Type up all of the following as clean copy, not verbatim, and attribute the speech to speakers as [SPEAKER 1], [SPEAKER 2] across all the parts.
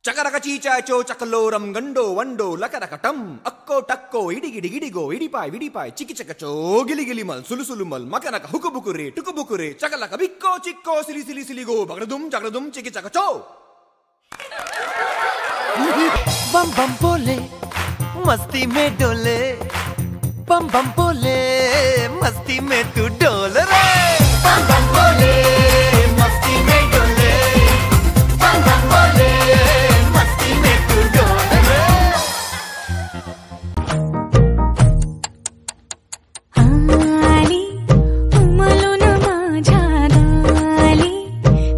[SPEAKER 1] चकरकची चाचो चकलोरम गंडो वंडो लकरकटम अक्को टक्को इडिगिडि गिडिगो इडिपाय चिकी चकचो गिली गिली मल सुलु सुलु मल मकनक हुकु बुकुरे टुकु बुकुरे चकलक बिक्को चिक्को सिली सिली सिली गो बगड़दुम चिकी चकचो।
[SPEAKER 2] बम बम बोले मस्ती में डोले, बम बम बोले मस्ती में तू डोल रे। बम बम बोले मस्ती में डोले, बम बम बोले मस्ती में तू डोल रे।
[SPEAKER 3] आली उमलून माझ्या दाली,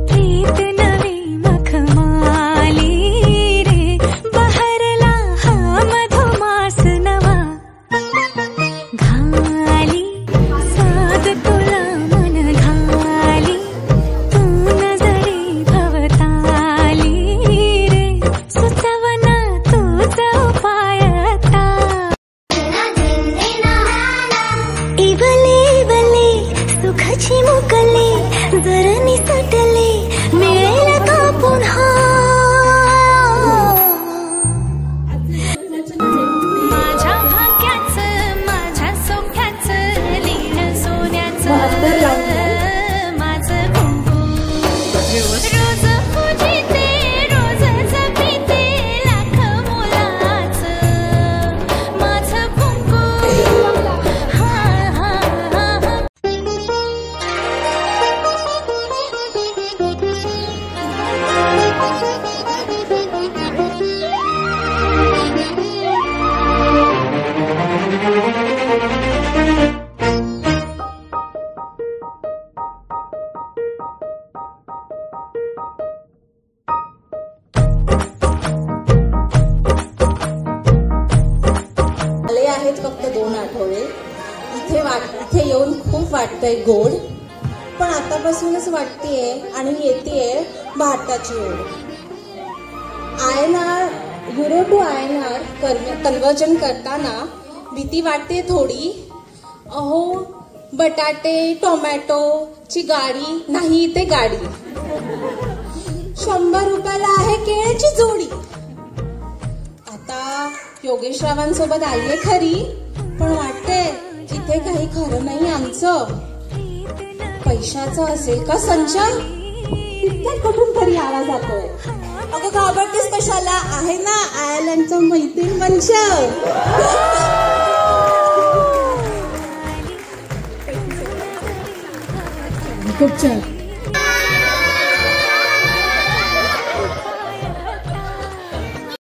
[SPEAKER 3] प्रीत नवी मखमाली रे, बहरला हा मधुमास नवा घाली, साद तुला मन घाली, तू नजरी भवताली रे, सुचवना तूच उपायता। इवले इवले सुखाची मुकले, जर निसटले मिळेल का पुन्हा। माझ्या भाग्याचं माझ्या सोख्याचं लीन सोन्याचं माझं कुंकू, रोज पूजिते रोज जपिते लाख मोलाचं माझं कुंकू। हा हा हा
[SPEAKER 4] आले आहेत फक्त 2 आठवडे। इथे येऊन खूप वाटतंय गोड, पण आतापासूनच वाटतेय आणि येतेय भारताची ओढ। युरो टू INR कन्वर्जन करताना भीती वाटते थोडी। अहो बटाटे टोमॅटो ची गाडी नाही इथे गाडी, 100 रुपयाला आहे केळ्याची जोडी। आता योगेशरावांसोबत आलीये खरी, पण वाटते तिथे काही खरं नाही आमचं। पैशाचा असेल का संचय, तितक्यात कुठून तरी आवाज जातोय। अगं घाबरतेस कशाला, आहे ना आयर्लंडचा मैत्रीण मंच।
[SPEAKER 5] खूप छान।